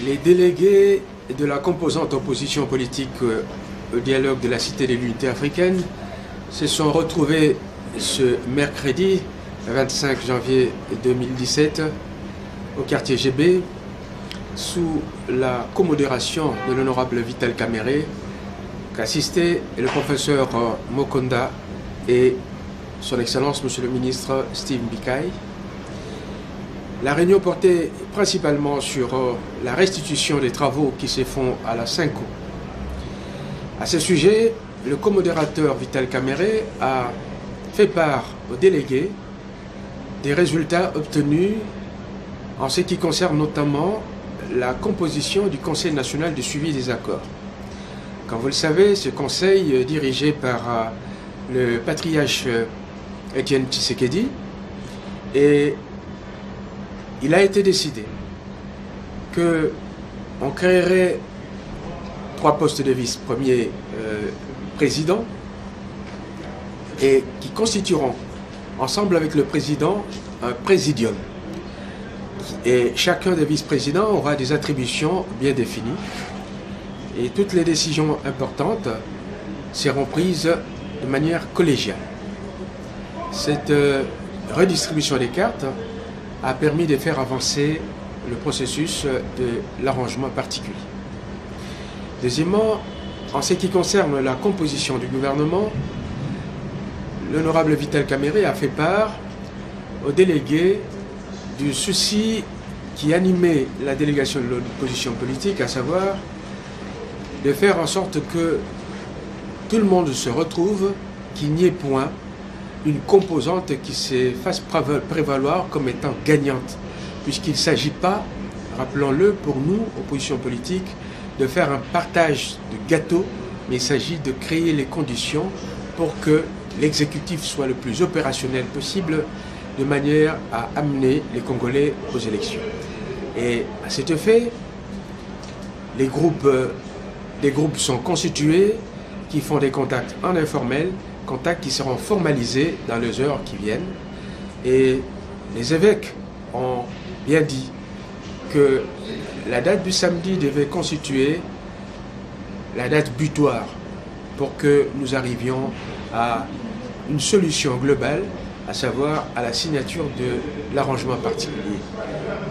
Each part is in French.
Les délégués de la composante opposition politique au dialogue de la Cité de l'Unité africaine se sont retrouvés ce mercredi 25 janvier 2017 au quartier GB sous la comodération de l'honorable Vital Kamerhe, qu'assistaient le professeur Mokonda et son Excellence Monsieur le ministre Steve Mbikai. La réunion portait principalement sur la restitution des travaux qui se font à la Cinco. À ce sujet, le comodérateur Vital Kamerhe a fait part aux délégués des résultats obtenus en ce qui concerne notamment la composition du Conseil national de suivi des accords. Comme vous le savez, ce conseil, dirigé par le patriarche Etienne Tshisekedi, et il a été décidé qu'on créerait 3 postes de vice-premier président et qui constitueront, ensemble avec le président, un présidium. Et chacun des vice-présidents aura des attributions bien définies. Et toutes les décisions importantes seront prises de manière collégiale. Cette redistribution des cartes a permis de faire avancer le processus de l'arrangement particulier. Deuxièmement, en ce qui concerne la composition du gouvernement, l'honorable Vital Kamerhe a fait part aux délégués du souci qui animait la délégation de l'opposition politique, à savoir de faire en sorte que tout le monde se retrouve, qu'il n'y ait point une composante qui se fasse prévaloir comme étant gagnante, puisqu'il ne s'agit pas, rappelons-le, pour nous, opposition politique, de faire un partage de gâteau, mais il s'agit de créer les conditions pour que l'exécutif soit le plus opérationnel possible, de manière à amener les Congolais aux élections. Et à cet effet, des groupes sont constitués qui font des contacts en informel, contacts qui seront formalisés dans les heures qui viennent. Et les évêques ont bien dit que la date du samedi devait constituer la date butoir pour que nous arrivions à une solution globale, à savoir à la signature de l'arrangement particulier.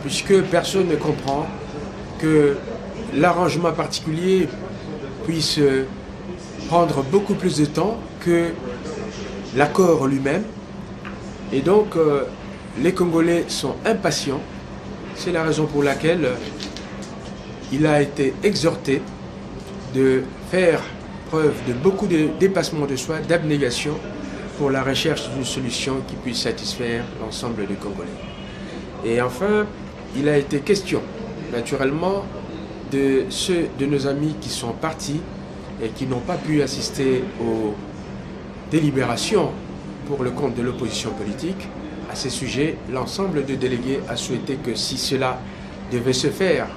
Puisque personne ne comprend que l'arrangement particulier puisse prendre beaucoup plus de temps que l'accord lui-même. Et donc, les Congolais sont impatients. C'est la raison pour laquelle il a été exhorté de faire preuve de beaucoup de dépassement de soi, d'abnégation pour la recherche d'une solution qui puisse satisfaire l'ensemble des Congolais. Et enfin, il a été question, naturellement, de ceux de nos amis qui sont partis et qui n'ont pas pu assister aux délibérations pour le compte de l'opposition politique. À ce sujet, l'ensemble des délégués a souhaité que si cela devait se faire,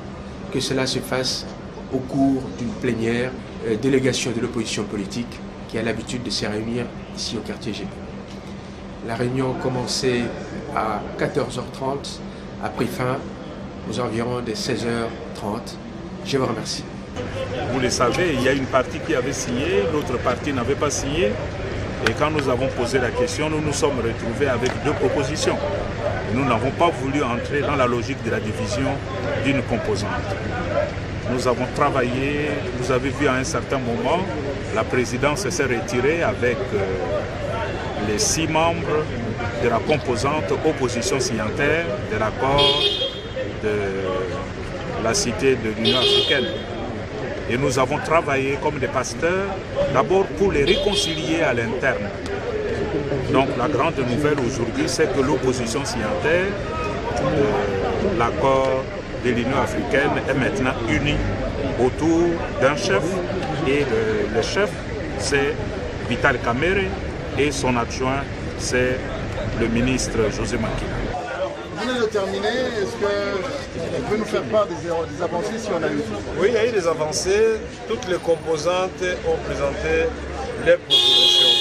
que cela se fasse au cours d'une plénière délégation de l'opposition politique qui a l'habitude de se réunir ici au quartier GB. La réunion a commencé à 14h30, a pris fin aux environs de 16h30. Je vous remercie. Vous le savez, il y a une partie qui avait signé, l'autre partie n'avait pas signé. Et quand nous avons posé la question, nous nous sommes retrouvés avec 2 propositions. Nous n'avons pas voulu entrer dans la logique de la division d'une composante. Nous avons travaillé, vous avez vu à un certain moment, la présidence s'est retirée avec les 6 membres de la composante opposition signataire de l'accord de la Cité de l'Union africaine. Et nous avons travaillé comme des pasteurs, d'abord pour les réconcilier à l'interne. Donc la grande nouvelle aujourd'hui, c'est que l'opposition signataire de l'accord de l'Union africaine est maintenant unie autour d'un chef. Et le chef, c'est Vital Kamerhe et son adjoint, c'est le ministre José Makila. Vous venez de terminer, est-ce que vous pouvez nous faire part des avancées si on a eu? Oui, il y a eu des avancées. Toutes les composantes ont présenté les propositions.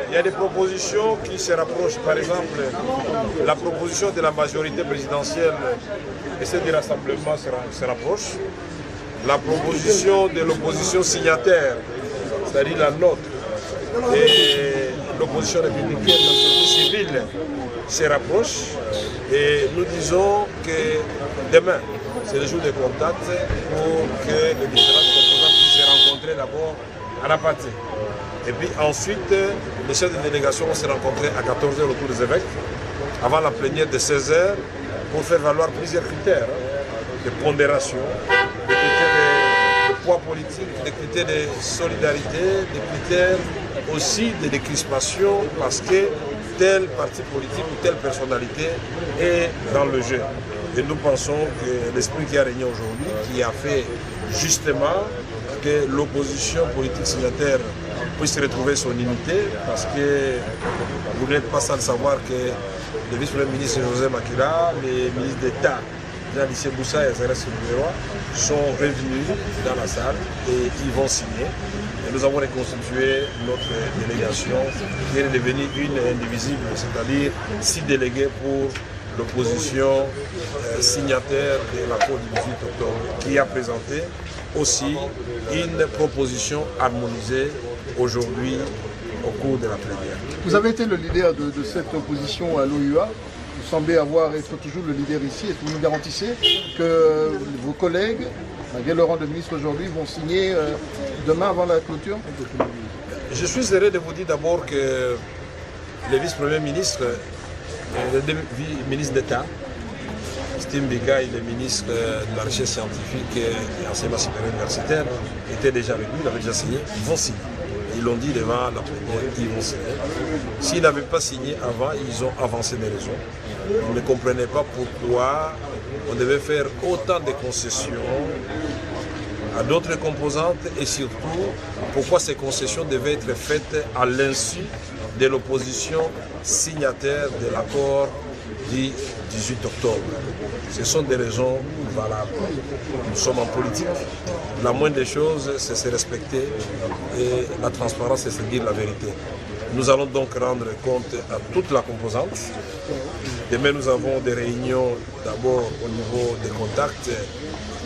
il y a des propositions qui se rapprochent. Par exemple, la proposition de la majorité présidentielle et celle du rassemblement se rapprochent. La proposition de l'opposition signataire, c'est-à-dire la nôtre, et l'opposition républicaine, la société civile, se rapprochent. Et nous disons que demain, c'est le jour de contact pour que les différentes composantes puissent se rencontrer d'abord à Nampaté. Et puis ensuite, les chefs de délégation vont se rencontrer à 14h autour des évêques, avant la plénière de 16h, pour faire valoir plusieurs critères de pondération, des critères de poids politique, des critères de solidarité, des critères aussi de décrispation, parce que tel parti politique ou telle personnalité est dans le jeu. Et nous pensons que l'esprit qui a régné aujourd'hui, qui a fait justement que l'opposition politique signataire puisse retrouver son unité, parce que vous n'êtes pas sans savoir que le vice-premier ministre José Makila, les ministres d'État, Jean-Lycée Boussa et Zérès Soulouérois, sont revenus dans la salle et ils vont signer. Et nous avons reconstitué notre délégation qui est devenue une indivisible, c'est-à-dire 6 délégués pour l'opposition signataire de l'accord du 18 octobre, qui a présenté aussi une proposition harmonisée aujourd'hui au cours de la plénière. Vous avez été le leader de cette opposition à l'OUA. Vous semblez être toujours le leader ici. Est-ce que vous nous garantissez que vos collègues, malgré le rang de ministre aujourd'hui, vont signer demain avant la clôture? Je suis heureux de vous dire d'abord que le vice-premier ministre, le ministre d'État, Steve Bika, le ministre de la Recherche scientifique et enseignement supérieur universitaire, était déjà avec nous, il avait déjà signé, ils vont signer. Ils l'ont dit devant la plénière, ils vont signer. S'ils n'avaient pas signé avant, ils ont avancé des raisons. Ils ne comprenaient pas pourquoi on devait faire autant de concessions à d'autres composantes et surtout pourquoi ces concessions devaient être faites à l'insu de l'opposition signataire de l'accord du 18 octobre. Ce sont des raisons valables. Nous sommes en politique. La moindre des choses, c'est se respecter et la transparence, c'est se dire la vérité. Nous allons donc rendre compte à toute la composante. Demain, nous avons des réunions d'abord au niveau des contacts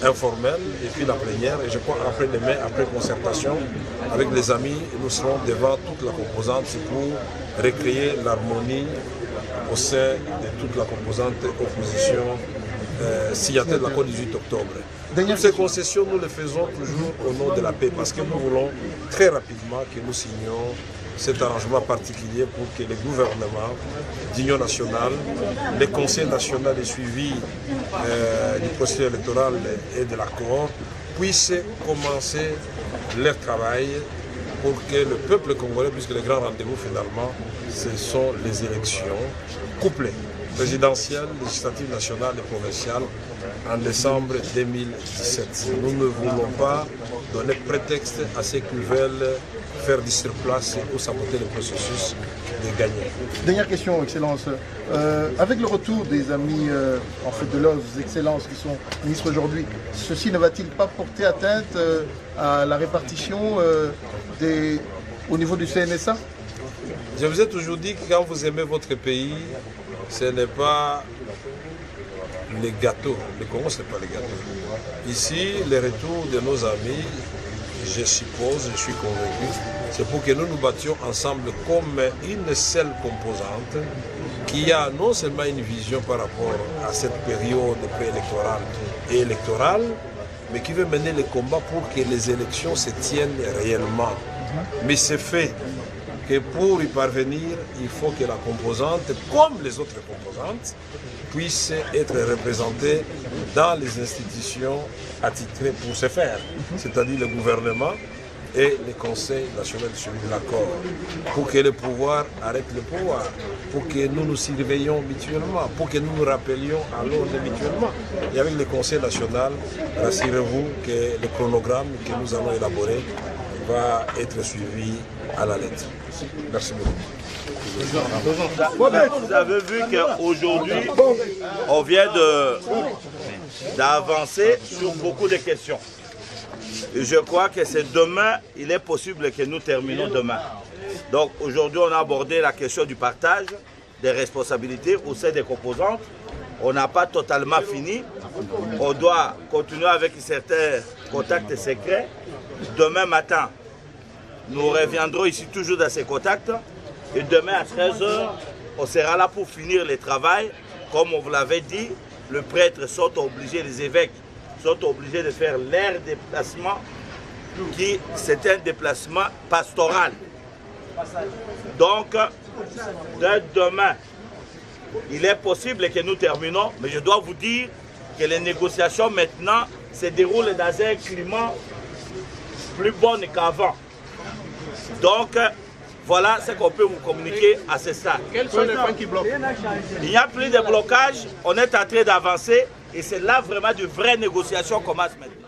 informels et puis la plénière. Et je crois après-demain, après concertation avec les amis, nous serons devant toute la composante pour recréer l'harmonie au sein de toute la composante opposition signataire de l'accord du 18 octobre. Toutes ces concessions, nous les faisons toujours au nom de la paix parce que nous voulons très rapidement que nous signions cet arrangement particulier pour que le gouvernement d'union nationale, le Conseil national de suivi du processus électoral et de l'accord puissent commencer leur travail pour que le peuple congolais, puisque le grand rendez-vous finalement, ce sont les élections couplées, présidentielles, législatives nationales et provinciales, en décembre 2017. Nous ne voulons pas donner prétexte à ceux qui veulent faire du surplace ou saboter le processus de gagner. Dernière question, Excellence. Avec le retour des amis en fait de leurs excellences qui sont ministres aujourd'hui, ceci ne va-t-il pas porter atteinte à la répartition au niveau du CNSA? Je vous ai toujours dit que quand vous aimez votre pays, ce n'est pas les gâteaux. Le Congo, ce n'est pas les gâteaux. Ici, le retour de nos amis, je suppose, je suis convaincu, c'est pour que nous nous battions ensemble comme une seule composante qui a non seulement une vision par rapport à cette période préélectorale et électorale, mais qui veut mener le combat pour que les élections se tiennent réellement. Mais c'est fait que pour y parvenir, il faut que la composante, comme les autres composantes, puisse être représentée dans les institutions attitrées pour ce faire, c'est-à-dire le gouvernement et le Conseil national de suivi de l'accord, pour que le pouvoir arrête le pouvoir, pour que nous nous surveillions mutuellement, pour que nous nous rappelions à l'ordre mutuellement. Et avec le Conseil national, rassurez-vous que le chronogramme que nous allons élaborer va être suivi à la lettre. Merci beaucoup. Vous avez vu qu'aujourd'hui, on vient d'avancer sur beaucoup de questions. Et je crois que c'est demain, il est possible que nous terminons demain. Donc aujourd'hui, on a abordé la question du partage des responsabilités au sein des composantes. On n'a pas totalement fini. On doit continuer avec certains contacts secrets. Demain matin, nous reviendrons ici toujours dans ces contacts. Et demain à 13 h, on sera là pour finir le travail. Comme on vous l'avait dit, les prêtres sont obligés, les évêques sont obligés de faire leur déplacement, qui c'est un déplacement pastoral. Donc, dès demain, il est possible que nous terminons, mais je dois vous dire que les négociations maintenant se déroulent dans un climat plus bon qu'avant. Donc, voilà ce qu'on peut vous communiquer à ce stade. Quels sont les points qui bloquent? Il n'y a plus de blocage, on est en train d'avancer et c'est là vraiment de vraies négociations commencent maintenant.